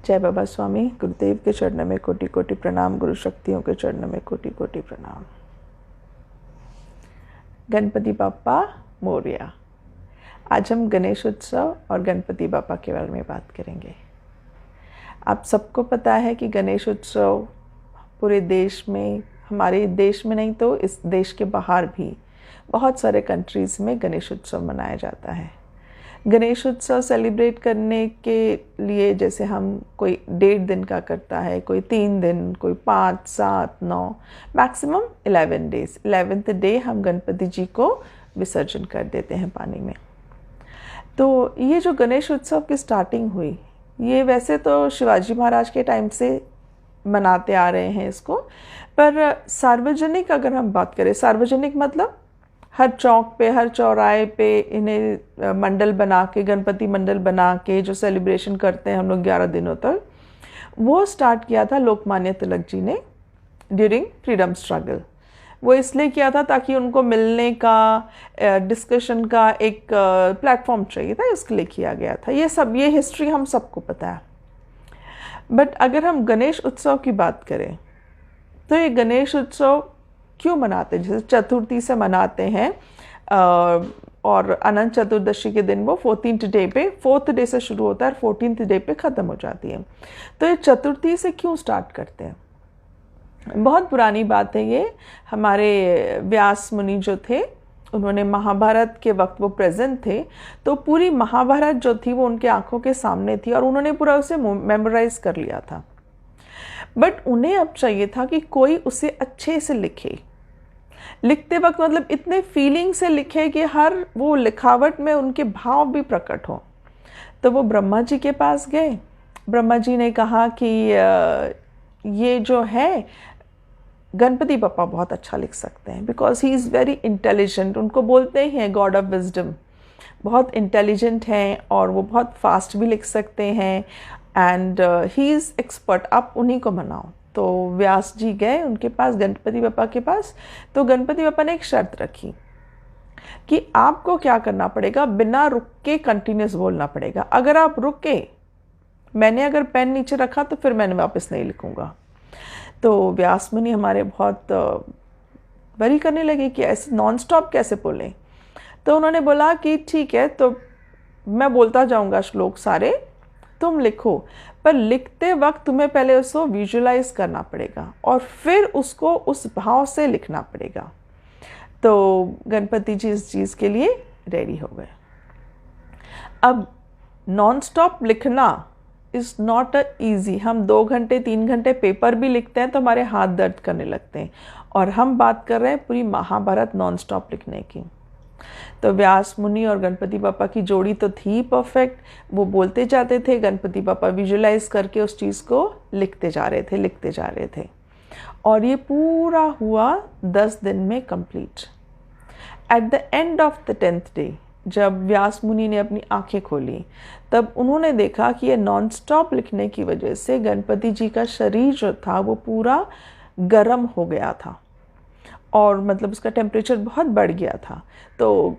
जय बाबा स्वामी गुरुदेव के चरणों में कोटि कोटि प्रणाम, गुरु शक्तियों के चरणों में कोटि कोटि प्रणाम। गणपति बापा मोरया। आज हम गणेश उत्सव और गणपति बापा के बारे में बात करेंगे। आप सबको पता है कि गणेश उत्सव पूरे देश में, हमारे देश में नहीं तो इस देश के बाहर भी बहुत सारे कंट्रीज़ में गणेश उत्सव मनाया जाता है। गणेश उत्सव सेलिब्रेट करने के लिए जैसे हम कोई 1.5 दिन का करता है, कोई 3 दिन, कोई 5, 7, 9, मैक्सिमम 11 डेज। 11th डे हम गणपति जी को विसर्जन कर देते हैं पानी में। तो ये जो गणेश उत्सव की स्टार्टिंग हुई, ये वैसे तो शिवाजी महाराज के टाइम से मनाते आ रहे हैं इसको, पर सार्वजनिक अगर हम बात करें, सार्वजनिक मतलब हर चौक पे, हर चौराहे पे इन्हें मंडल बना के, गणपति मंडल बना के जो सेलिब्रेशन करते हैं हम लोग 11 दिनों तक, वो स्टार्ट किया था लोकमान्य तिलक जी ने ड्यूरिंग फ्रीडम स्ट्रगल। वो इसलिए किया था ताकि उनको मिलने का, डिस्कशन का एक प्लेटफॉर्म चाहिए था, इसके लिए किया गया था। ये हिस्ट्री हम सबको पता है। बट अगर हम गणेश उत्सव की बात करें तो ये गणेश उत्सव क्यों मनाते हैं? जैसे चतुर्थी से मनाते हैं और अनंत चतुर्दशी के दिन वो 14th डे पे, 4th डे से शुरू होता है और 14th डे पे ख़त्म हो जाती है। तो ये चतुर्थी से क्यों स्टार्ट करते हैं? बहुत पुरानी बात है ये। हमारे व्यास मुनि जो थे, उन्होंने महाभारत के वक्त वो प्रेजेंट थे, तो पूरी महाभारत जो थी वो उनके आंखों के सामने थी और उन्होंने पूरा उसे मेमोराइज कर लिया था। बट उन्हें अब चाहिए था कि कोई उसे अच्छे से लिखे। लिखते वक्त मतलब इतने फीलिंग से लिखे कि हर वो लिखावट में उनके भाव भी प्रकट हो। तो वो ब्रह्मा जी के पास गए। ब्रह्मा जी ने कहा कि ये जो है गणपति बप्पा बहुत अच्छा लिख सकते हैं, because he is very intelligent. उनको बोलते हैं गॉड ऑफ विजडम। बहुत इंटेलिजेंट हैं और वो बहुत फास्ट भी लिख सकते हैं एंड ही इज़ एक्सपर्ट, आप उन्हीं को मनाओ। तो व्यास जी गए उनके पास, गणपति बप्पा के पास। तो गणपति बप्पा ने एक शर्त रखी कि आपको क्या करना पड़ेगा, बिना रुक के कंटिन्यूस बोलना पड़ेगा। अगर आप रुके, मैंने अगर पेन नीचे रखा तो फिर मैंने वापस नहीं लिखूंगा। तो व्यास मुनि हमारे बहुत वरी करने लगे कि ऐसे नॉन स्टॉप कैसे बोलें। तो उन्होंने बोला कि ठीक है, तो मैं बोलता जाऊंगा श्लोक सारे, तुम लिखो, पर लिखते वक्त तुम्हें पहले उसको विजुलाइज करना पड़ेगा और फिर उसको उस भाव से लिखना पड़ेगा। तो गणपति जी इस चीज़ के लिए रेडी हो गए। अब नॉन स्टॉप लिखना इज़ नॉट ईजी। हम 2 घंटे 3 घंटे पेपर भी लिखते हैं तो हमारे हाथ दर्द करने लगते हैं, और हम बात कर रहे हैं पूरी महाभारत नॉन स्टॉप लिखने की। तो व्यास मुनि और गणपति बापा की जोड़ी तो थी परफेक्ट। वो बोलते जाते थे, गणपति बापा विजुलाइज करके उस चीज़ को लिखते जा रहे थे। और ये पूरा हुआ 10 दिन में complete. At the end of the 10th day जब व्यास मुनि ने अपनी आंखें खोली, तब उन्होंने देखा कि ये नॉन स्टॉप लिखने की वजह से गणपति जी का शरीर जो था वो पूरा गर्म हो गया था और मतलब उसका टेम्परेचर बहुत बढ़ गया था। तो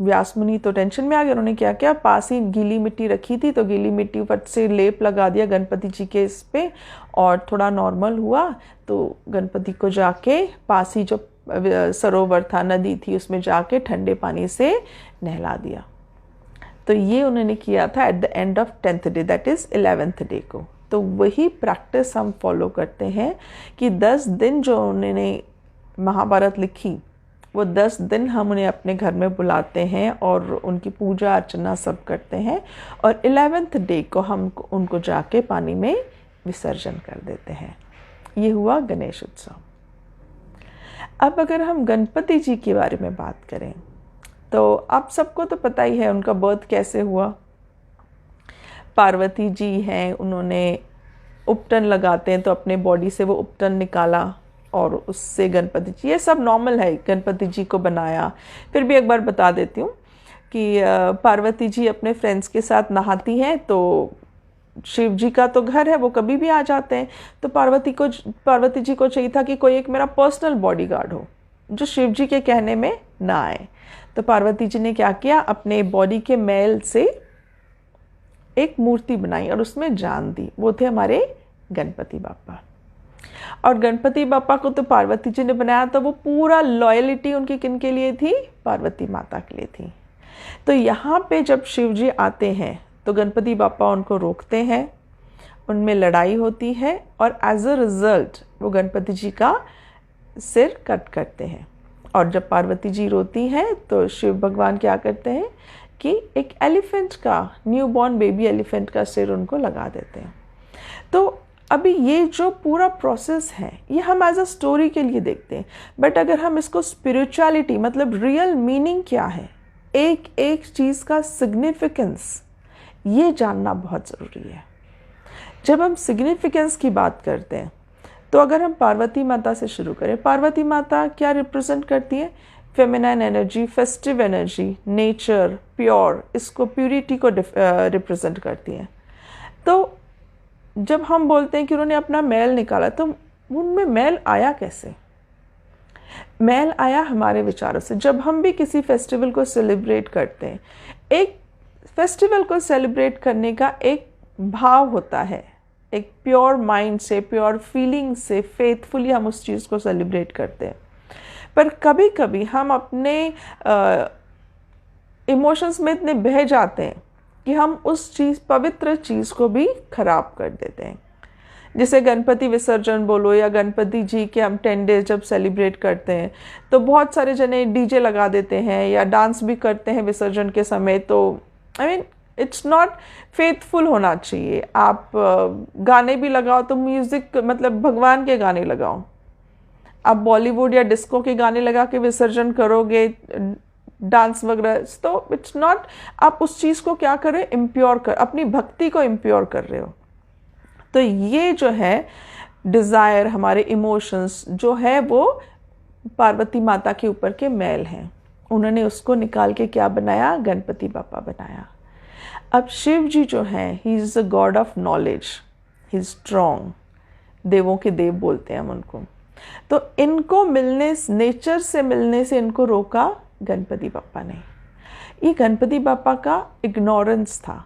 व्यास मुनि तो टेंशन में आ गए। उन्होंने क्या किया, पास ही गीली मिट्टी रखी थी तो गीली मिट्टी फट से लेप लगा दिया गणपति जी के इस पे, और थोड़ा नॉर्मल हुआ तो गणपति को जाके पास ही जो सरोवर था, नदी थी, उसमें जाके ठंडे पानी से नहला दिया। तो ये उन्होंने किया था at the end of 10th day, that is 11th day को। तो वही प्रैक्टिस हम फॉलो करते हैं कि 10 दिन जो उन्होंने महाभारत लिखी, वो 10 दिन हम उन्हें अपने घर में बुलाते हैं और उनकी पूजा अर्चना सब करते हैं, और 11th डे को हम उनको जाके पानी में विसर्जन कर देते हैं। ये हुआ गणेश उत्सव। अब अगर हम गणपति जी के बारे में बात करें तो आप सबको तो पता ही है उनका बर्थ कैसे हुआ। पार्वती जी हैं, उन्होंने उपटन लगाते हैं तो अपने बॉडी से वो उपटन निकाला और उससे गणपति जी, ये सब नॉर्मल है, गणपति जी को बनाया। फिर भी एक बार बता देती हूँ कि पार्वती जी अपने फ्रेंड्स के साथ नहाती हैं, तो शिव जी का तो घर है, वो कभी भी आ जाते हैं। तो पार्वती जी को चाहिए था कि कोई एक मेरा पर्सनल बॉडीगार्ड हो जो शिव जी के कहने में ना आए। तो पार्वती जी ने क्या किया, अपने बॉडी के मैल से एक मूर्ति बनाई और उसमें जान दी, वो थे हमारे गणपति बापा। और गणपति बापा को तो पार्वती जी ने बनाया, तो वो पूरा लॉयल्टी उनकी किन के लिए थी? पार्वती माता के लिए थी। तो यहाँ पे जब शिव जी आते हैं तो गणपति बापा उनको रोकते हैं, उनमें लड़ाई होती है और एज अ रिजल्ट वो गणपति जी का सिर कट करते हैं। और जब पार्वती जी रोती हैं तो शिव भगवान क्या करते हैं कि एक एलिफेंट का, न्यूबॉर्न बेबी एलिफेंट का सिर उनको लगा देते हैं। तो अभी ये जो पूरा प्रोसेस है ये हम एज अ स्टोरी के लिए देखते हैं, बट अगर हम इसको स्पिरिचुअलिटी मतलब रियल मीनिंग क्या है, एक एक चीज़ का सिग्निफिकेंस, ये जानना बहुत ज़रूरी है। जब हम सिग्निफिकेंस की बात करते हैं तो अगर हम पार्वती माता से शुरू करें, पार्वती माता क्या रिप्रेजेंट करती है? Feminine energy, festive energy, nature, pure, इसको प्यूरिटी को रिप्रेजेंट करती हैं। तो जब हम बोलते हैं कि उन्होंने अपना मैल निकाला, तो उनमें मैल आया कैसे? मैल आया हमारे विचारों से। जब हम भी किसी फेस्टिवल को सेलिब्रेट करते हैं, एक फेस्टिवल को सेलिब्रेट करने का एक भाव होता है, एक प्योर माइंड से, प्योर फीलिंग से, फेथफुली हम उस चीज़ को सेलिब्रेट करते हैं। पर कभी कभी हम अपने इमोशंस में इतने बह जाते हैं कि हम उस चीज़, पवित्र चीज़ को भी खराब कर देते हैं। जैसे गणपति विसर्जन बोलो या गणपति जी के हम 10 डेज जब सेलिब्रेट करते हैं तो बहुत सारे जने डीजे लगा देते हैं या डांस भी करते हैं विसर्जन के समय। तो I mean it's not faithful होना चाहिए। आप गाने भी लगाओ तो म्यूज़िक मतलब भगवान के गाने लगाओ। आप बॉलीवुड या डिस्को के गाने लगा के विसर्जन करोगे, डांस वगैरह, तो इट्स नॉट, आप उस चीज़ को क्या कर रहे हो? इम्प्योर कर, अपनी भक्ति को इम्प्योर कर रहे हो। तो ये जो है डिज़ायर, हमारे इमोशंस जो है वो पार्वती माता के ऊपर के मैल हैं, उन्होंने उसको निकाल के क्या बनाया? गणपति बापा बनाया। अब शिव जी जो हैं, he is the God of knowledge, he is strong, देवों के देव बोलते हैं हम उनको। तो इनको मिलने, नेचर से मिलने से इनको रोका गणपति बापा ने। ये गणपति बापा का इग्नोरेंस था,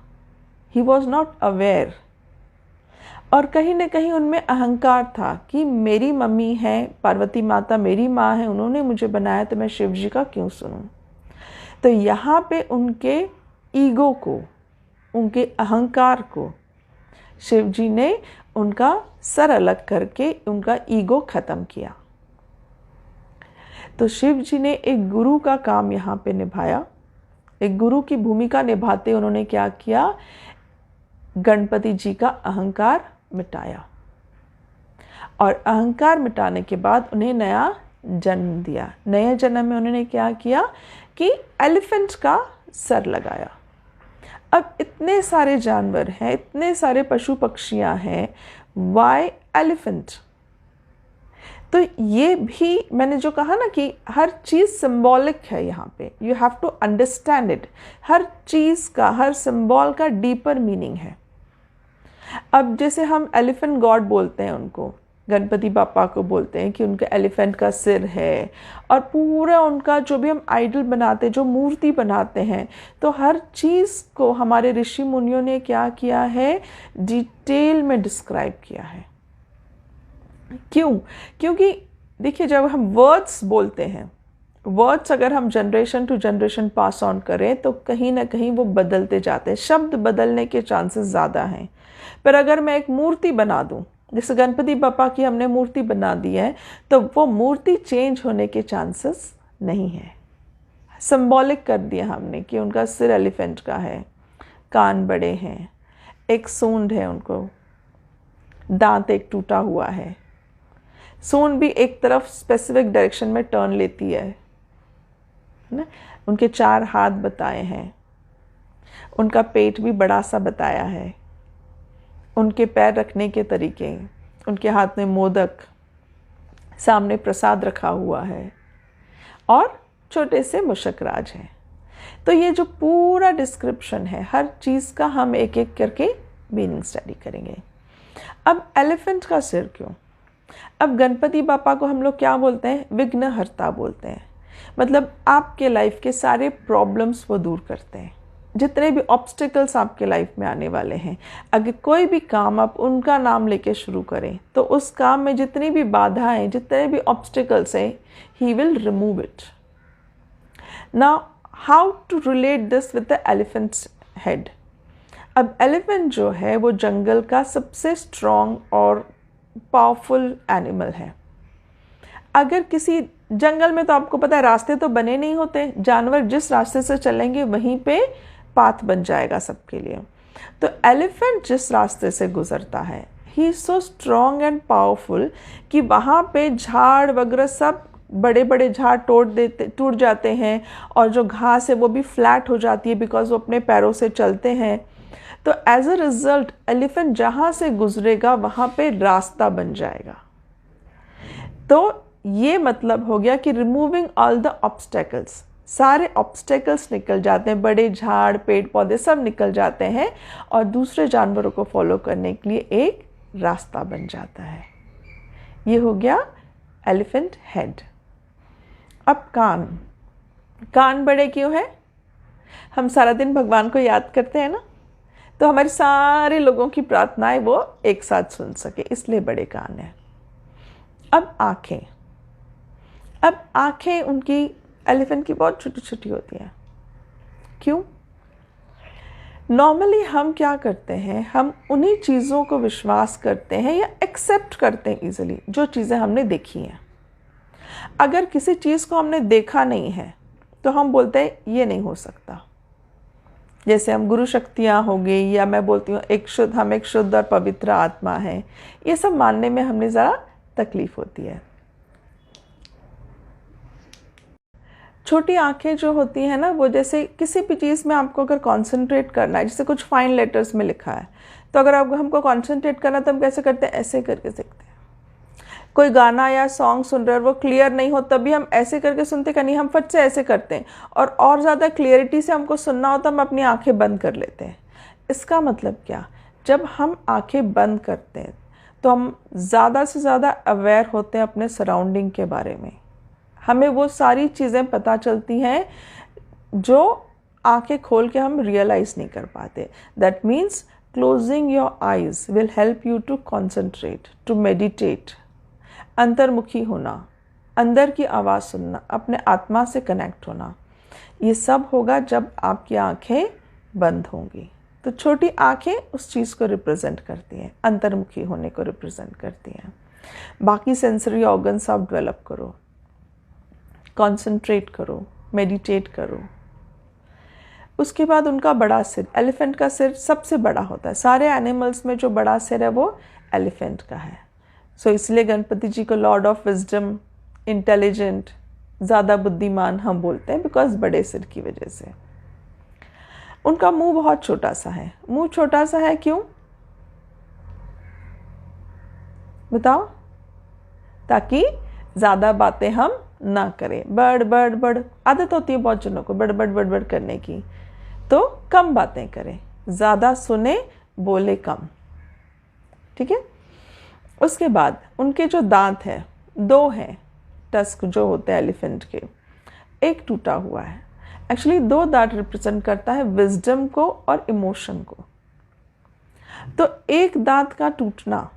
ही वॉज नॉट अवेयर। और कहीं ना कहीं उनमें अहंकार था कि मेरी मम्मी है पार्वती माता, मेरी माँ है, उन्होंने मुझे बनाया तो मैं शिव जी का क्यों सुनूं। तो यहाँ पे उनके ईगो को, उनके अहंकार को शिव जी ने उनका सर अलग करके उनका ईगो ख़त्म किया। तो शिव जी ने एक गुरु का काम यहाँ पे निभाया। एक गुरु की भूमिका निभाते उन्होंने क्या किया? गणपति जी का अहंकार मिटाया। और अहंकार मिटाने के बाद उन्हें नया जन्म दिया। नए जन्म में उन्होंने क्या किया कि एलिफेंट का सर लगाया। अब इतने सारे जानवर हैं, इतने सारे पशु पक्षियां हैं, वाई एलिफेंट? तो ये भी मैंने जो कहा ना कि हर चीज़ सिंबॉलिक है यहाँ पे, you have to understand it. हर चीज़ का, हर सिंबल का डीपर मीनिंग है। अब जैसे हम एलिफेंट गॉड बोलते हैं उनको, गणपति बापा को बोलते हैं कि उनका एलिफेंट का सिर है, और पूरा उनका जो भी हम आइडल बनाते हैं, जो मूर्ति बनाते हैं, तो हर चीज़ को हमारे ऋषि मुनियों ने क्या किया है? डिटेल में डिस्क्राइब किया है। क्यों? क्योंकि देखिए, जब हम वर्ड्स बोलते हैं, वर्ड्स अगर हम generation to generation pass on करें तो कहीं ना कहीं वो बदलते जाते हैं, शब्द बदलने के चांसेस ज़्यादा हैं। पर अगर मैं एक मूर्ति बना दूं, जैसे गणपति बापा की हमने मूर्ति बना दी है, तो वो मूर्ति चेंज होने के चांसेस नहीं है। सिंबॉलिक कर दिया हमने कि उनका सिर एलिफेंट का है, कान बड़े हैं, एक सूंड है उनको, दांत एक टूटा हुआ है, सूंड भी एक तरफ स्पेसिफिक डायरेक्शन में टर्न लेती है ना, उनके 4 हाथ बताए हैं, उनका पेट भी बड़ा सा बताया है, उनके पैर रखने के तरीके, उनके हाथ में मोदक, सामने प्रसाद रखा हुआ है, और छोटे से मुशकराज हैं। तो ये जो पूरा डिस्क्रिप्शन है, हर चीज़ का हम एक एक करके मीनिंग स्टडी करेंगे। अब एलिफेंट का सिर क्यों? अब गणपति बापा को हम लोग क्या बोलते हैं? विघ्नहर्ता बोलते हैं। मतलब आपके लाइफ के सारे प्रॉब्लम्स वो दूर करते हैं। जितने भी ऑब्स्टिकल्स आपके लाइफ में आने वाले हैं, अगर कोई भी काम आप उनका नाम लेके शुरू करें तो उस काम में जितनी भी बाधाएं, जितने भी ऑब्स्टिकल्स हैं, he will remove it. Now how to relate this with the elephant's head. अब एलिफेंट जो है वो जंगल का सबसे स्ट्रॉन्ग और पावरफुल एनिमल है. अगर किसी जंगल में, तो आपको पता है रास्ते तो बने नहीं होते, जानवर जिस रास्ते से चलेंगे वहीं पे पाथ बन जाएगा सबके लिए. तो एलिफेंट जिस रास्ते से गुजरता है, he is so strong and powerful कि वहाँ पे झाड़ वगैरह सब बड़े बड़े झाड़ टूट जाते हैं, और जो घास है वो भी फ्लैट हो जाती है बिकॉज वो अपने पैरों से चलते हैं. तो एज अ रिजल्ट एलिफेंट जहाँ से गुजरेगा वहाँ पे रास्ता बन जाएगा. तो ये मतलब हो गया कि रिमूविंग ऑल द ऑब्स्टेकल्स, सारे ऑब्स्टेकल्स निकल जाते हैं, बड़े झाड़ पेड़ पौधे सब निकल जाते हैं और दूसरे जानवरों को फॉलो करने के लिए एक रास्ता बन जाता है. ये हो गया एलिफेंट हेड. अब कान बड़े क्यों है? हम सारा दिन भगवान को याद करते हैं ना, तो हमारे सारे लोगों की प्रार्थनाएं वो एक साथ सुन सके, इसलिए बड़े कान हैं. अब आँखें उनकी एलिफेंट की बहुत छोटी छोटी होती हैं. क्यों? नॉर्मली हम क्या करते हैं, हम उन्हीं चीज़ों को विश्वास करते हैं या एक्सेप्ट करते हैं इजीली जो चीज़ें हमने देखी हैं. अगर किसी चीज़ को हमने देखा नहीं है तो हम बोलते हैं ये नहीं हो सकता. जैसे हम गुरु शक्तियाँ हो गई, या मैं बोलती हूँ हम एक शुद्ध और पवित्र आत्मा है, ये सब मानने में हमें ज़रा तकलीफ होती है. छोटी आँखें जो होती हैं ना, वो जैसे किसी भी चीज़ में आपको अगर कंसंट्रेट करना है, जैसे कुछ फाइन लेटर्स में लिखा है, तो अगर हमको कंसंट्रेट करना तो हम कैसे करते हैं? ऐसे करके सीखते हैं. कोई गाना या सॉन्ग सुन रहे हैं और वो क्लियर नहीं हो, तभी हम ऐसे करके सुनते का नहीं, हम फट से ऐसे करते हैं. और ज़्यादा क्लियरिटी से हमको सुनना हो तो हम अपनी आँखें बंद कर लेते हैं. इसका मतलब क्या? जब हम आँखें बंद करते हैं तो हम ज़्यादा से ज़्यादा अवेयर होते हैं अपने सराउंडिंग के बारे में. हमें वो सारी चीज़ें पता चलती हैं जो आंखें खोल के हम रियलाइज़ नहीं कर पाते. That means closing your eyes will help you to concentrate, to meditate. अंतर्मुखी होना, अंदर की आवाज़ सुनना, अपने आत्मा से कनेक्ट होना, ये सब होगा जब आपकी आंखें बंद होंगी. तो छोटी आंखें उस चीज़ को रिप्रेजेंट करती हैं, अंतर्मुखी होने को रिप्रेजेंट करती हैं. बाकी सेंसरी ऑर्गन्स आप डेवलप करो, कॉन्सेंट्रेट करो, मेडिटेट करो. उसके बाद उनका बड़ा सिर, एलिफेंट का सिर सबसे बड़ा होता है. सारे एनिमल्स में जो बड़ा सिर है वो एलिफेंट का है. सो इसलिए गणपति जी को लॉर्ड ऑफ विजडम, इंटेलिजेंट, ज़्यादा बुद्धिमान हम बोलते हैं, बिकॉज बड़े सिर की वजह से. उनका मुंह बहुत छोटा सा है. मुंह छोटा सा है क्यों बताओ? ताकि ज़्यादा बातें हम ना करें. बड़ आदत होती है बहुत जनों को बड़ करने की, तो कम बातें करें, ज़्यादा सुने, बोले कम. ठीक है. उसके बाद उनके जो दांत हैं, 2 हैं टस्क जो होते हैं एलिफेंट के, एक टूटा हुआ है. एक्चुअली 2 दांत रिप्रेजेंट करता है विजडम को और इमोशन को. तो एक दांत का टूटना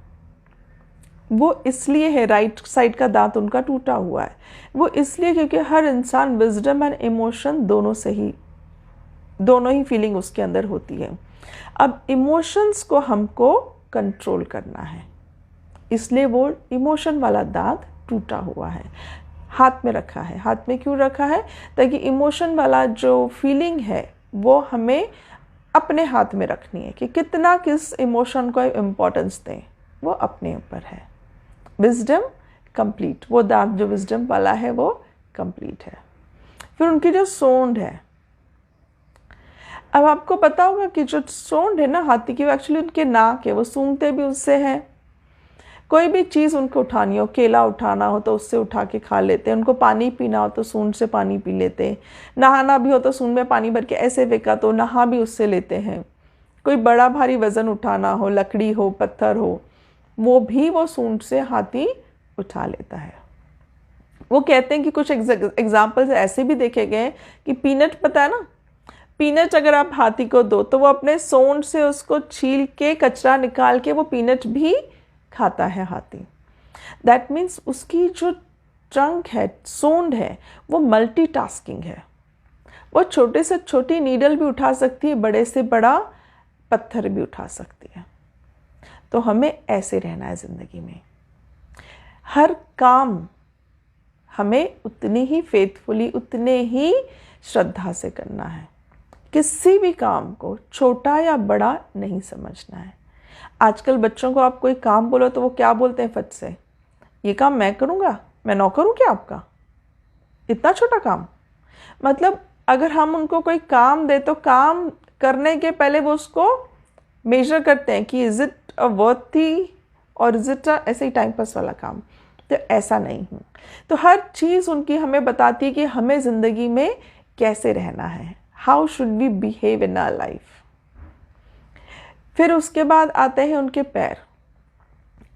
वो इसलिए है, राइट साइड का दांत उनका टूटा हुआ है, वो इसलिए क्योंकि हर इंसान विजडम एंड इमोशन दोनों ही फीलिंग उसके अंदर होती है. अब इमोशंस को हमको कंट्रोल करना है, इसलिए वो इमोशन वाला दांत टूटा हुआ है, हाथ में रखा है. हाथ में क्यों रखा है? ताकि इमोशन वाला जो फीलिंग है वो हमें अपने हाथ में रखनी है कि कितना किस इमोशन को इम्पोर्टेंस दें, वो अपने ऊपर है. विजडम कंप्लीट, वो दांत जो विजडम वाला है वो कंप्लीट है. फिर उनकी जो सूंड है, अब आपको पता होगा कि जो सूंड है ना हाथी की, वो एक्चुअली उनके नाक है, वो सूंघते भी उससे हैं. कोई भी चीज़ उनको उठानी हो, केला उठाना हो तो उससे उठा के खा लेते हैं. उनको पानी पीना हो तो सूंड से पानी पी लेते हैं. नहाना भी हो तो सूंड में पानी भर के ऐसे फेंका तो नहा भी उससे लेते हैं. कोई बड़ा भारी वज़न उठाना हो, लकड़ी हो, पत्थर हो, वो भी वो सूंड से हाथी उठा लेता है. वो कहते हैं कि कुछ एग्जाम्पल्स ऐसे भी देखे गए कि पीनट, पता है ना, पीनट अगर आप हाथी को दो तो वो अपने सूंड से उसको छील के कचरा निकाल के वो पीनट भी खाता है हाथी। दैट मीन्स उसकी जो ट्रंक है, सूंड है, वो मल्टीटास्किंग है। वो छोटे से छोटी नीडल भी उठा सकती है, बड़े से बड़ा पत्थर भी उठा सकती है। तो हमें ऐसे रहना है ज़िंदगी में। हर काम हमें उतनी ही फेथफुली, उतने ही श्रद्धा से करना है। किसी भी काम को छोटा या बड़ा नहीं समझना है। आजकल बच्चों को आप कोई काम बोलो तो वो क्या बोलते हैं फट से, ये काम मैं करूँगा, मैं नौकर हूँ क्या आपका, इतना छोटा काम। मतलब अगर हम उनको कोई काम दे तो काम करने के पहले वो उसको मेजर करते हैं कि इज़ इट अ वर्थी और इज़ इट ऐसे ही टाइम पास वाला काम। तो ऐसा नहीं हूँ। तो हर चीज़ उनकी हमें बताती है कि हमें ज़िंदगी में कैसे रहना है, how should we behave in our life. फिर उसके बाद आते हैं उनके पैर।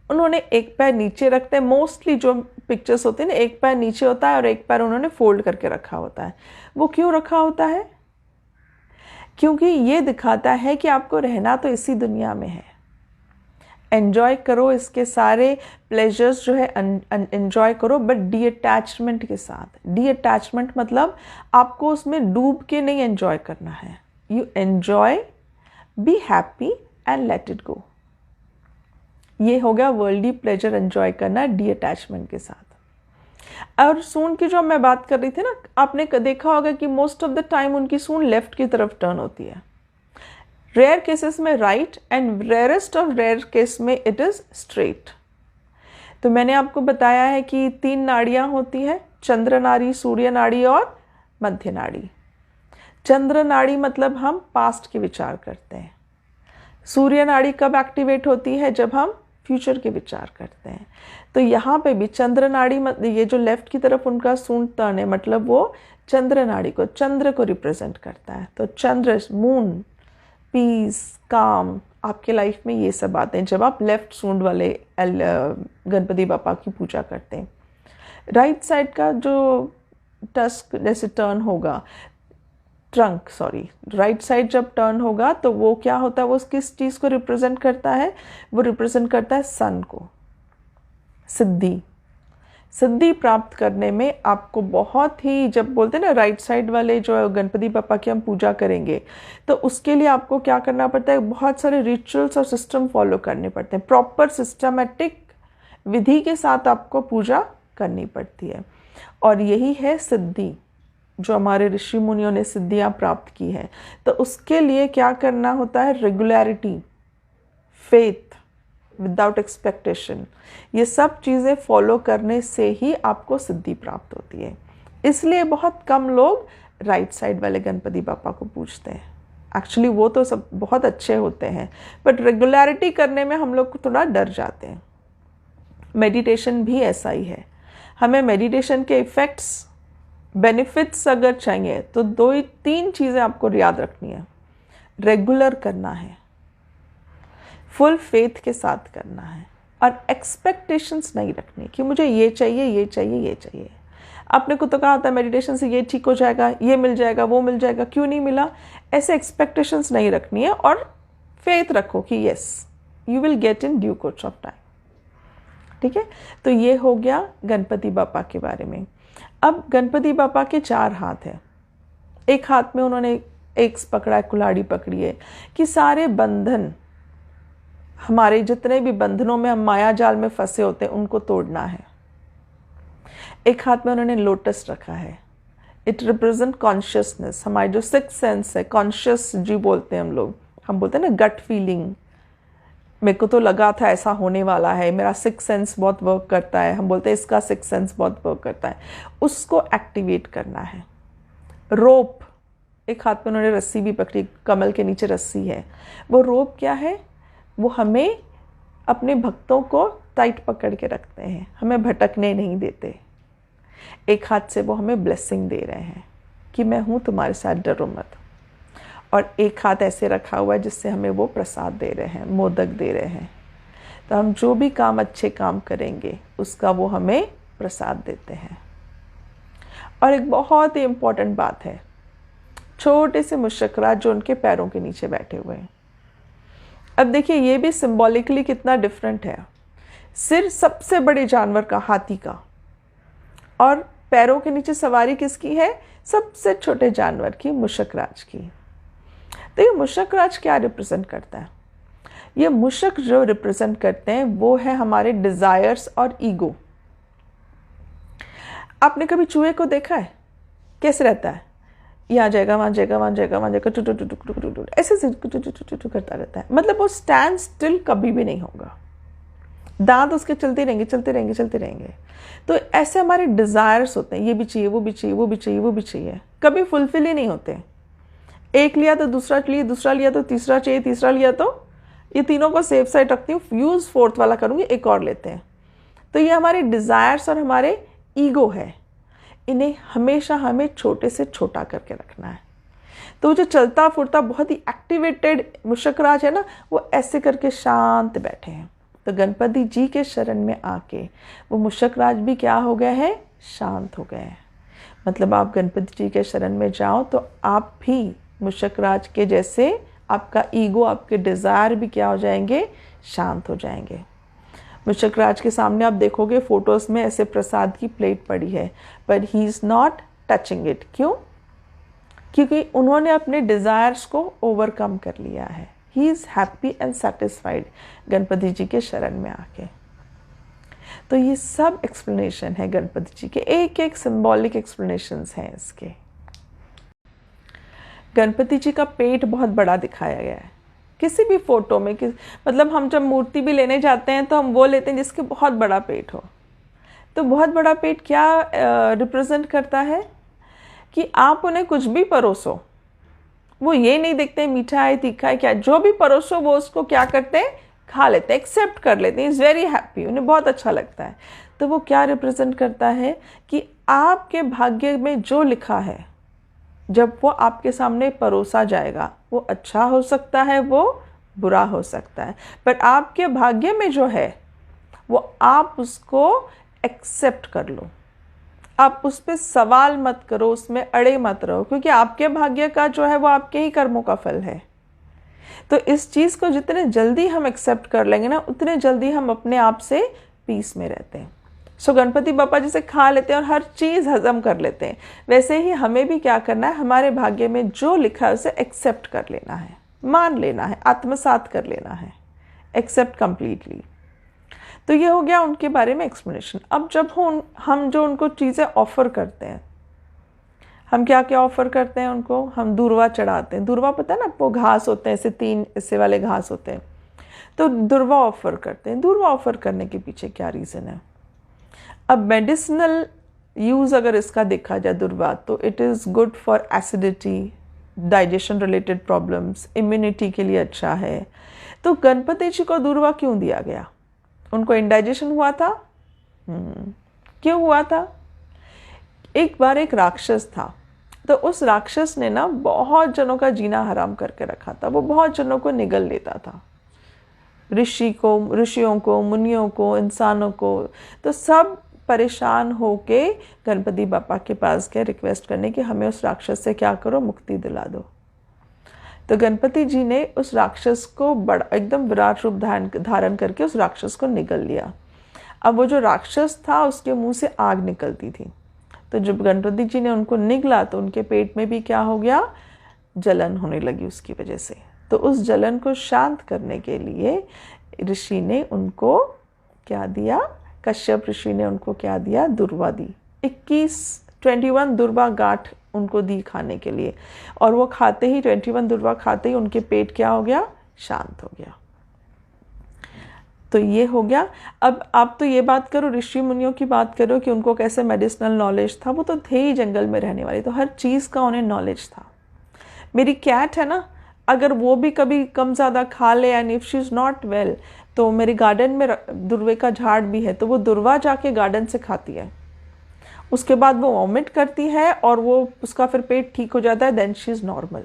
उन्होंने एक पैर नीचे रखते हैं। मोस्टली जो पिक्चर्स होती है ना, एक पैर नीचे होता है और एक पैर उन्होंने फोल्ड करके रखा होता है। वो क्यों रखा होता है? क्योंकि ये दिखाता है कि आपको रहना तो इसी दुनिया में है। एन्जॉय करो, इसके सारे प्लेजर्स जो है एन्जॉय करो, बट डी अटैचमेंट के साथ। डी अटैचमेंट मतलब आपको उसमें डूब के नहीं एन्जॉय करना है। You enjoy, be happy and let it go. ये हो गया वर्ल्डली प्लेजर एन्जॉय करना डी अटैचमेंट के साथ। और सूंड की जो मैं बात कर रही थी ना, आपने देखा होगा कि मोस्ट ऑफ द टाइम उनकी सूंड लेफ्ट की तरफ टर्न होती है। रेयर केसेस में right and rarest of rare case में इट इज स्ट्रेट। तो मैंने आपको बताया है कि 3 नाड़ियां होती हैं, चंद्र नाड़ी, सूर्य नाड़ी और मध्य नाड़ी। चंद्र नाड़ी मतलब हम पास्ट के विचार करते हैं। सूर्य नाड़ी कब एक्टिवेट होती है? जब हम फ्यूचर के विचार करते हैं। तो यहाँ पे भी चंद्र नाड़ी, ये जो लेफ्ट की तरफ उनका सूंड टर्न है, मतलब वो चंद्र नाड़ी को, चंद्र को रिप्रेजेंट करता है। तो चंद्र, मून, पीस, काम, आपके लाइफ में ये सब आते हैं जब आप लेफ्ट सूंड वाले गणपति बापा की पूजा करते हैं। राइट साइड का जो टस्क जैसे टर्न होगा, ट्रंक सॉरी, राइट साइड जब टर्न होगा तो वो क्या होता है, वो किस चीज़ को रिप्रेजेंट करता है? वो रिप्रेजेंट करता है सन को, सिद्धि। सिद्धि प्राप्त करने में आपको बहुत ही, जब बोलते हैं ना राइट साइड वाले जो गणपति बापा की हम पूजा करेंगे, तो उसके लिए आपको क्या करना पड़ता है? बहुत सारे रिचुअल्स और सिस्टम फॉलो करने पड़ते हैं। प्रॉपर सिस्टमेटिक विधि के साथ आपको पूजा करनी पड़ती है। और यही है सिद्धि, जो हमारे ऋषि मुनियों ने सिद्धियाँ प्राप्त की है। तो उसके लिए क्या करना होता है? रेगुलरिटी, फेथ, विदाउट एक्सपेक्टेशन, ये सब चीज़ें फॉलो करने से ही आपको सिद्धि प्राप्त होती है। इसलिए बहुत कम लोग राइट साइड वाले गणपति बापा को पूजते हैं। एक्चुअली वो तो सब बहुत अच्छे होते हैं, बट रेगुलरिटी करने में हम लोग थोड़ा डर जाते हैं। मेडिटेशन भी ऐसा ही है। हमें मेडिटेशन के इफ़ेक्ट्स, बेनिफिट्स अगर चाहिए तो 2-3 चीज़ें आपको याद रखनी है। रेगुलर करना है, फुल फेथ के साथ करना है, और एक्सपेक्टेशंस नहीं रखनी कि मुझे ये चाहिए, ये चाहिए, ये चाहिए। आपने को तो कहा था मेडिटेशन से ये ठीक हो जाएगा, ये मिल जाएगा, वो मिल जाएगा, क्यों नहीं मिला, ऐसे एक्सपेक्टेशंस नहीं रखनी है। और फेथ रखो कि yes you will get in due course of time. ठीक है, तो ये हो गया गणपति बापा के बारे में। अब गणपति बापा के 4 हाथ हैं। एक हाथ में उन्होंने एक्स पकड़ा है, कुल्हाड़ी पकड़ी है, कि सारे बंधन, हमारे जितने भी बंधनों में हम माया जाल में फंसे होते हैं, उनको तोड़ना है। एक हाथ में उन्होंने लोटस रखा है। इट रिप्रेजेंट कॉन्शियसनेस, हमारी जो 6th सेंस है, कॉन्शियस जी बोलते हैं हम लोग। हम बोलते हैं ना गट फीलिंग, मेरे को तो लगा था ऐसा होने वाला है, मेरा 6th सेंस बहुत वर्क करता है। हम बोलते हैं इसका 6th सेंस बहुत वर्क करता है, उसको एक्टिवेट करना है। रोप, एक हाथ में उन्होंने रस्सी भी पकड़ी, कमल के नीचे रस्सी है। वो रोप क्या है? वो हमें, अपने भक्तों को टाइट पकड़ के रखते हैं, हमें भटकने नहीं देते। एक हाथ से वो हमें ब्लेसिंग दे रहे हैं कि मैं हूँ तुम्हारे साथ, डरो मत। और एक हाथ ऐसे रखा हुआ है जिससे हमें वो प्रसाद दे रहे हैं, मोदक दे रहे हैं। तो हम जो भी काम, अच्छे काम करेंगे उसका वो हमें प्रसाद देते हैं। और एक बहुत ही इम्पॉर्टेंट बात है, छोटे से मुशक्करात जो उनके पैरों के नीचे बैठे हुए हैं। अब देखिए ये भी सिंबॉलिकली कितना डिफरेंट है। सिर सबसे बड़े जानवर का, हाथी का, और पैरों के नीचे सवारी किसकी है? सबसे छोटे जानवर की, मुशक्कराज की। तो ये मुशक्कराज क्या रिप्रेजेंट करता है? ये मुशक जो रिप्रेजेंट करते हैं वो है हमारे डिजायर्स और ईगो। आपने कभी चूहे को देखा है? कैसे रहता है? यहाँ जाएगा, वहाँ जाएगा, वहाँ जाएगा, वहाँ जाएगा, टू टू टू टू टू टू, ऐसे टू करता रहता है। मतलब वो स्टैंड स्टिल कभी भी नहीं होगा, दांत उसके चलते रहेंगे, चलते रहेंगे, चलते रहेंगे। तो ऐसे हमारे डिजायर्स होते हैं, ये भी चाहिए, वो भी चाहिए, वो भी चाहिए, वो भी चाहिए, कभी फुलफिल ही नहीं होते। एक लिया तो दूसरा चाहिए, दूसरा लिया तो तीसरा चाहिए, तीसरा लिया तो, ये तीनों को सेफ साइड रखती हूँ, यूज फोर्थ वाला करूँगी, एक और लेते हैं। तो ये हमारे डिजायर्स और हमारे ईगो है, इन्हें हमेशा हमें छोटे से छोटा करके रखना है। तो जो चलता फुरता बहुत ही एक्टिवेटेड मुशक्कराज है ना, वो ऐसे करके शांत बैठे हैं। तो गणपति जी के शरण में आके वो मुशक्कराज भी क्या हो गए हैं? शांत हो गए हैं। मतलब आप गणपति जी के शरण में जाओ तो आप भी मुशक्कराज के जैसे, आपका ईगो, आपके डिज़ायर भी क्या हो जाएंगे? शांत हो जाएंगे। मुशक्कराज के सामने आप देखोगे फोटोज में ऐसे प्रसाद की प्लेट पड़ी है, पर he is not touching it. क्यों? क्योंकि उन्होंने अपने डिज़ायर्स को ओवरकम कर लिया है। He is happy and satisfied Ganpati ji के शरण में आके। तो ये सब एक्सप्लेनेशन है गणपति जी के, एक एक सिंबॉलिक एक्सप्लेनेशंस हैं इसके। गणपति जी का पेट बहुत बड़ा दिखाया गया है किसी भी फोटो में। मतलब हम जब मूर्ति भी लेने जाते हैं तो हम वो लेते हैं जिसके बहुत बड़ा पेट हो। तो बहुत बड़ा पेट क्या रिप्रेजेंट करता है? कि आप उन्हें कुछ भी परोसो, वो ये नहीं देखते मीठा है, तीखा है, क्या, जो भी परोसो वो उसको क्या करते हैं? खा लेते हैं, एक्सेप्ट कर लेते हैं। इज़ वेरी हैप्पी, उन्हें बहुत अच्छा लगता है। तो वो क्या रिप्रेजेंट करता है? कि आपके भाग्य में जो लिखा है, जब वो आपके सामने परोसा जाएगा, वो अच्छा हो सकता है, वो बुरा हो सकता है, पर आपके भाग्य में जो है वो आप उसको एक्सेप्ट कर लो। आप उस पर सवाल मत करो, उसमें अड़े मत रहो, क्योंकि आपके भाग्य का जो है वो आपके ही कर्मों का फल है। तो इस चीज़ को जितने जल्दी हम एक्सेप्ट कर लेंगे ना, उतने जल्दी हम अपने आप से पीस में रहते हैं। सो गणपति बापा जैसे खा लेते हैं और हर चीज़ हजम कर लेते हैं, वैसे ही हमें भी क्या करना है? हमारे भाग्य में जो लिखा है उसे एक्सेप्ट कर लेना है, मान लेना है, आत्मसात कर लेना है, एक्सेप्ट कंप्लीटली। तो ये हो गया उनके बारे में एक्सप्लेनेशन। अब जब हम जो उनको चीज़ें ऑफ़र करते हैं, हम क्या क्या ऑफ़र करते हैं उनको? हम दूर्वा चढ़ाते हैं। दूर्वा पता है ना, वो घास होते हैं, ऐसे 3 हिस्से वाले घास होते हैं। तो दूर्वा ऑफ़र करते हैं। दूर्वा ऑफ़र करने के पीछे क्या रीज़न है? अब मेडिसिनल यूज़ अगर इसका देखा जाए दूर्वा, तो it is good for acidity, digestion related problems, immunity के लिए अच्छा है। तो गणपति जी को दूर्वा क्यों दिया गया? उनको इंडाइजेशन हुआ था? क्यों हुआ था? एक बार एक राक्षस था, तो उस राक्षस ने ना बहुत जनों का जीना हराम करके रखा था। वो बहुत जनों को निगल लेता था, ऋषियों को, मुनियों को, इंसानों को। तो सब परेशान होके गणपति बापा के पास गए रिक्वेस्ट करने कि हमें उस राक्षस से क्या करो, मुक्ति दिला दो। तो गणपति जी ने उस राक्षस को बड़ा एकदम विराट रूप धारण करके उस राक्षस को निगल लिया। अब वो जो राक्षस था उसके मुंह से आग निकलती थी। तो जब गणपति जी ने उनको निगला तो उनके पेट में भी क्या हो गया? जलन होने लगी उसकी वजह से। तो उस जलन को शांत करने के लिए ऋषि ने उनको क्या दिया? कश्यप ऋषि ने उनको क्या दिया? दूर्वा दी। 21 दूर्वा गांठ उनको दी खाने के लिए, और वो खाते ही 21 दूर्वा खाते ही उनके पेट क्या हो गया? शांत हो गया। तो ये हो गया। अब आप तो ये बात करो, ऋषि मुनियों की बात करो कि उनको कैसे मेडिसिनल नॉलेज था। वो तो थे ही जंगल में रहने वाले, तो हर चीज़ का उन्हें नॉलेज था। मेरी कैट है ना, अगर वो भी कभी कम ज़्यादा खा ले and if she is not well, तो मेरे गार्डन में दुर्वे का झाड़ भी है, तो वो दुर्वा जाके गार्डन से खाती है। उसके बाद वो वॉमिट करती है और वो उसका फिर पेट ठीक हो जाता है, देन शी इज़ नॉर्मल।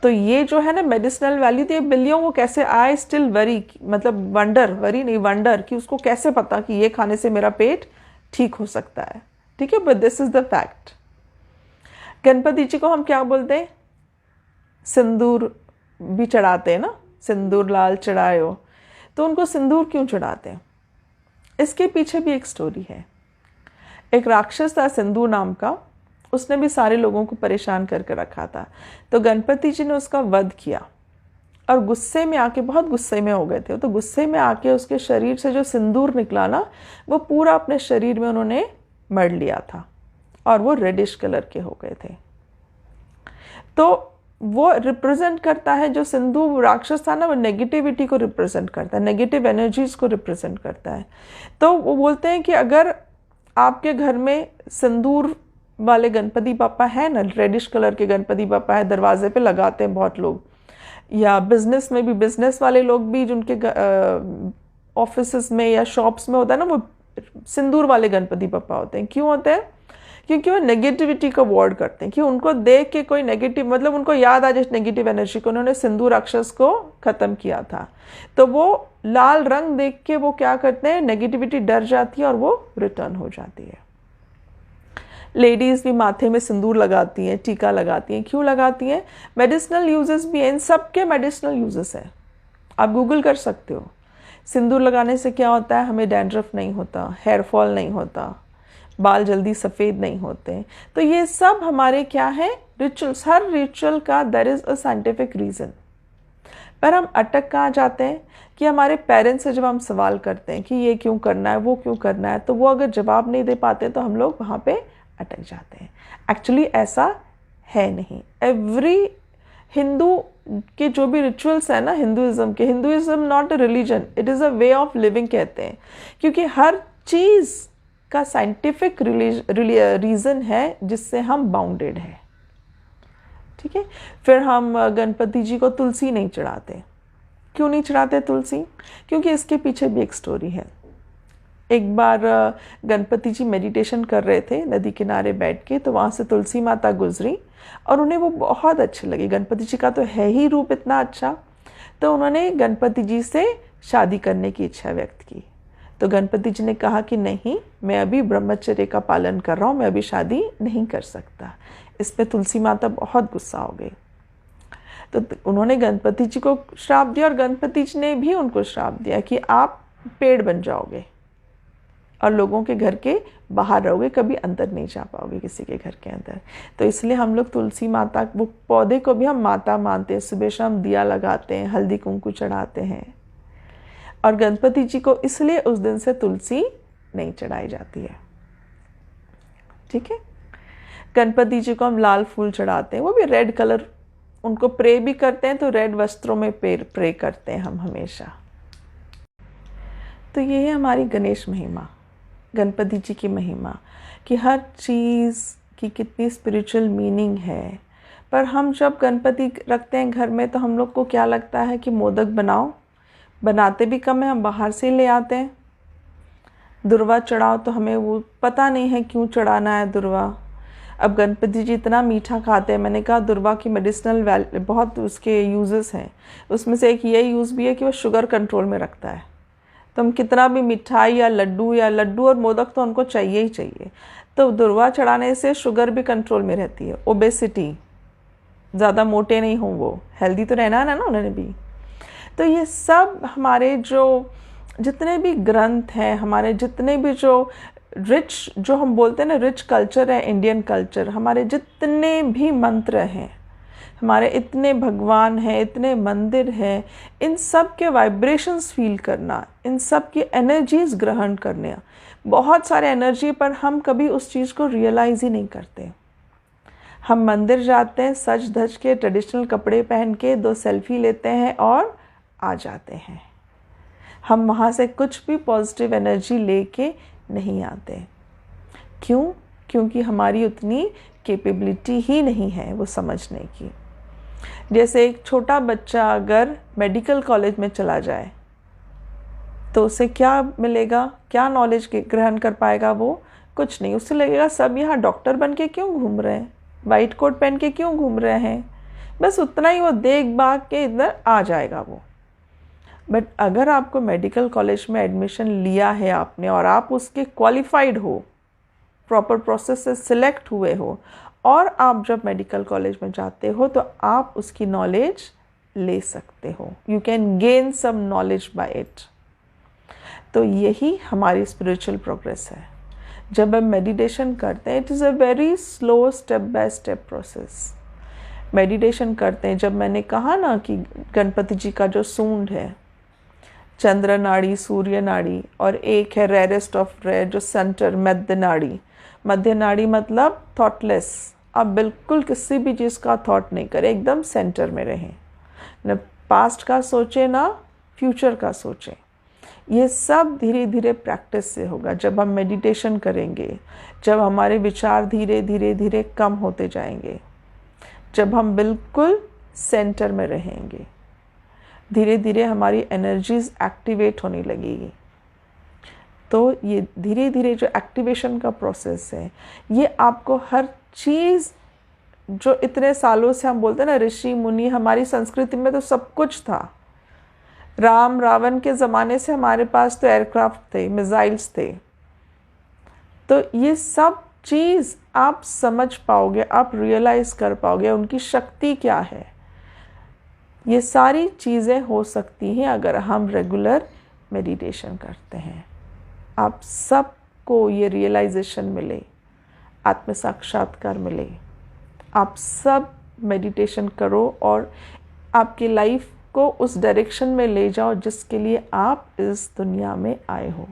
तो ये जो है ना मेडिसिनल वैल्यू, तो ये बिल्लियों को कैसे, आई स्टिल वरी, मतलब वंडर कि उसको कैसे पता कि ये खाने से मेरा पेट ठीक हो सकता है। ठीक है, but this is the fact. Ganpati ji को हम क्या बोलते हैं? सिंदूर भी चढ़ाते हैं ना, सिंदूर लाल चढ़ायो। तो उनको सिंदूर क्यों चढ़ाते हैं? इसके पीछे भी एक स्टोरी है। एक राक्षस था सिंदूर नाम का, उसने भी सारे लोगों को परेशान करके रखा था। तो गणपति जी ने उसका वध किया और गुस्से में आके, बहुत गुस्से में हो गए थे, तो गुस्से में आके उसके शरीर से जो सिंदूर निकला ना, वो पूरा अपने शरीर में उन्होंने मढ़ लिया था और वो रेडिश कलर के हो गए थे। तो वो रिप्रेजेंट करता है, जो सिंदूर राक्षस था ना, वो नेगेटिविटी को रिप्रेजेंट करता है, नेगेटिव एनर्जीज को रिप्रेजेंट करता है। तो वो बोलते हैं कि अगर आपके घर में सिंदूर वाले गणपति बापा है ना, रेडिश कलर के गणपति बापा है, दरवाजे पे लगाते हैं बहुत लोग, या बिजनेस में भी, बिजनेस वाले लोग भी जिनके ऑफिस में या शॉप्स में होता है ना, वो सिंदूर वाले गणपति बापा होते हैं। क्यों होते हैं? क्योंकि वो नेगेटिविटी को अवॉइड करते हैं, कि उनको देख के कोई नेगेटिव, मतलब उनको याद आ जाए नेगेटिव एनर्जी को, उन्होंने सिंदूर राक्षस को खत्म किया था। तो वो लाल रंग देख के वो क्या करते हैं, नेगेटिविटी डर जाती है और वो रिटर्न हो जाती है। लेडीज़ भी माथे में सिंदूर लगाती हैं, टीका लगाती हैं। क्यों लगाती हैं? मेडिसिनल यूजेस भी हैं, इन सब के मेडिसिनल यूजेस हैं, आप गूगल कर सकते हो। सिंदूर लगाने से क्या होता है? हमें डैंड्रफ नहीं होता, हेयर फॉल नहीं होता, बाल जल्दी सफ़ेद नहीं होते। तो ये सब हमारे क्या है, रिचुअल्स। हर रिचुअल का there is a scientific reason. पर हम अटक कहाँ जाते हैं कि हमारे पेरेंट्स से जब हम सवाल करते हैं कि ये क्यों करना है, वो क्यों करना है, तो वो अगर जवाब नहीं दे पाते तो हम लोग वहाँ पे अटक जाते हैं। एक्चुअली ऐसा है नहीं। एवरी हिंदू के जो भी रिचुअल्स है ना, Hinduism not a religion, it is a way of living कहते हैं, क्योंकि हर चीज़ का साइंटिफिक रीज़न है जिससे हम बाउंडेड हैं। ठीक है। फिर हम गणपति जी को तुलसी नहीं चढ़ाते। क्यों नहीं चढ़ाते तुलसी? क्योंकि इसके पीछे भी एक स्टोरी है। एक बार गणपति जी मेडिटेशन कर रहे थे नदी किनारे बैठ के, तो वहाँ से तुलसी माता गुजरी और उन्हें वो बहुत अच्छे लगे। गणपति जी का तो है ही रूप इतना अच्छा, तो उन्होंने गणपति जी से शादी करने की इच्छा व्यक्त की। तो गणपति जी ने कहा कि नहीं, मैं अभी ब्रह्मचर्य का पालन कर रहा हूँ, मैं अभी शादी नहीं कर सकता। इस पे तुलसी माता बहुत गुस्सा हो गई। तो उन्होंने गणपति जी को श्राप दिया और गणपति जी ने भी उनको श्राप दिया कि आप पेड़ बन जाओगे और लोगों के घर के बाहर रहोगे, कभी अंदर नहीं जा पाओगे किसी के घर के अंदर। तो इसलिए हम लोग तुलसी माता, वो पौधे को भी हम माता मानते हैं। सुबह शाम दिया लगाते हैं, हल्दी कुंकू चढ़ाते हैं, और गणपति जी को इसलिए उस दिन से तुलसी नहीं चढ़ाई जाती है। ठीक है। गणपति जी को हम लाल फूल चढ़ाते हैं, वो भी रेड कलर, उनको प्रे भी करते हैं तो रेड वस्त्रों में प्रे करते हैं हम हमेशा। तो ये है हमारी गणेश महिमा, गणपति जी की महिमा, कि हर चीज़ की कितनी स्पिरिचुअल मीनिंग है। पर हम जब गणपति रखते हैं घर में तो हम लोग को क्या लगता है कि मोदक बनाओ, बनाते भी कम है, हम बाहर से ले आते हैं। दुर्वा चढ़ाओ तो हमें वो पता नहीं है क्यों चढ़ाना है दुर्वा। अब गणपति जी इतना मीठा खाते हैं, मैंने कहा दुर्वा की मेडिसिनल बहुत उसके यूजेस हैं। उसमें से एक ये यूज़ भी है कि वो शुगर कंट्रोल में रखता है। तो हम कितना भी मिठाई या लड्डू और मोदक तो उनको चाहिए ही चाहिए। तो दुर्वा चढ़ाने से शुगर भी कंट्रोल में रहती है, ओबेसिटी, ज़्यादा मोटे नहीं हों, वो हेल्दी तो रहना है ना उन्होंने भी। तो ये सब हमारे जो जितने भी ग्रंथ हैं, हमारे जितने भी जो रिच, जो हम बोलते हैं ना रिच कल्चर है, इंडियन कल्चर, हमारे जितने भी मंत्र हैं, हमारे इतने भगवान हैं, इतने मंदिर हैं, इन सब के वाइब्रेशंस फील करना, इन सब की एनर्जीज ग्रहण करने, बहुत सारे एनर्जी, पर हम कभी उस चीज़ को रियलाइज़ ही नहीं करते। हम मंदिर जाते हैं सज धज के, ट्रेडिशनल कपड़े पहन के, 2 सेल्फी लेते हैं और आ जाते हैं। हम वहाँ से कुछ भी पॉजिटिव एनर्जी लेके नहीं आते। क्यों? क्योंकि हमारी उतनी कैपेबिलिटी ही नहीं है वो समझने की। जैसे एक छोटा बच्चा अगर मेडिकल कॉलेज में चला जाए तो उसे क्या मिलेगा, क्या नॉलेज ग्रहण कर पाएगा वो? कुछ नहीं। उससे लगेगा सब यहाँ डॉक्टर बन के क्यों घूम रहे हैं, वाइट कोट पहन के क्यों घूम रहे हैं, बस उतना ही वो देख भाग के इधर आ जाएगा वो। बट अगर आपको मेडिकल कॉलेज में एडमिशन लिया है आपने और आप उसके क्वालिफाइड हो, प्रॉपर प्रोसेस से सिलेक्ट हुए हो और आप जब मेडिकल कॉलेज में जाते हो तो आप उसकी नॉलेज ले सकते हो, you can gain some knowledge by it. तो यही हमारी स्पिरिचुअल प्रोग्रेस है। जब हम मेडिटेशन करते हैं, it is a very slow step by step process. Meditation करते हैं, जब मैंने कहा ना कि गणपति जी का जो सूंड है, चंद्र नाड़ी, सूर्य नाड़ी, और एक है रेयरेस्ट ऑफ रेयर जो सेंटर मध्य नाड़ी। मध्य नाड़ी मतलब थॉटलेस, आप बिल्कुल किसी भी चीज़ का थॉट नहीं करें, एकदम सेंटर में रहें, न पास्ट का सोचें ना फ्यूचर का सोचें। ये सब धीरे धीरे प्रैक्टिस से होगा। जब हम मेडिटेशन करेंगे, जब हमारे विचार धीरे धीरे धीरे कम होते जाएंगे, जब हम बिल्कुल सेंटर में रहेंगे, धीरे धीरे हमारी एनर्जीज एक्टिवेट होने लगेगी। तो ये धीरे धीरे जो एक्टिवेशन का प्रोसेस है, ये आपको हर चीज़ जो इतने सालों से हम बोलते हैं ना, ऋषि मुनि, हमारी संस्कृति में तो सब कुछ था। राम रावण के ज़माने से हमारे पास तो एयरक्राफ्ट थे, मिसाइल्स थे। तो ये सब चीज़ आप समझ पाओगे, आप रियलाइज़ कर पाओगे उनकी शक्ति क्या है। ये सारी चीज़ें हो सकती हैं अगर हम रेगुलर मेडिटेशन करते हैं। आप सबको ये रियलाइजेशन मिले, आत्म साक्षात्कार मिले। आप सब मेडिटेशन करो और आपकी लाइफ को उस डायरेक्शन में ले जाओ जिसके लिए आप इस दुनिया में आए हो।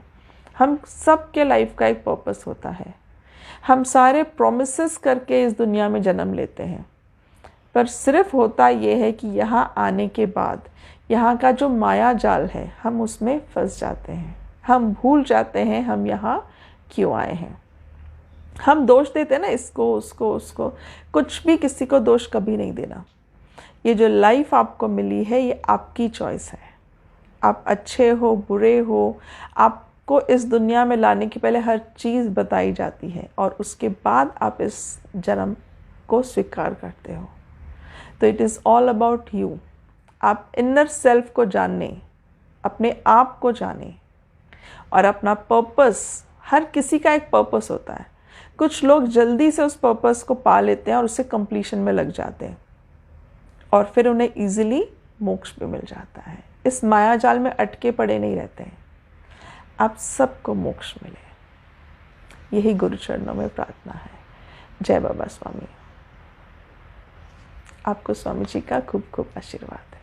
हम सब के लाइफ का एक पर्पस होता है। हम सारे प्रॉमिसेस करके इस दुनिया में जन्म लेते हैं, पर सिर्फ होता ये है कि यहाँ आने के बाद यहाँ का जो माया जाल है, हम उसमें फंस जाते हैं। हम भूल जाते हैं हम यहाँ क्यों आए हैं। हम दोष देते हैं ना, इसको उसको उसको, कुछ भी किसी को दोष कभी नहीं देना। ये जो लाइफ आपको मिली है, ये आपकी चॉइस है। आप अच्छे हो बुरे हो, आपको इस दुनिया में लाने के पहले हर चीज़ बताई जाती है और उसके बाद आप इस जन्म को स्वीकार करते हो। तो it is all about you. आप इनर सेल्फ को जाने, अपने आप को जाने और अपना पर्पस। हर किसी का एक पर्पस होता है। कुछ लोग जल्दी से उस पर्पस को पा लेते हैं और उससे कंप्लीशन में लग जाते हैं और फिर उन्हें इजीली मोक्ष भी मिल जाता है। इस माया जाल में अटके पड़े नहीं रहते हैं। आप सबको मोक्ष मिले, यही गुरु चरणों में प्रार्थना है। जय बाबा स्वामी। आपको स्वामी जी का खूब खूब आशीर्वाद है।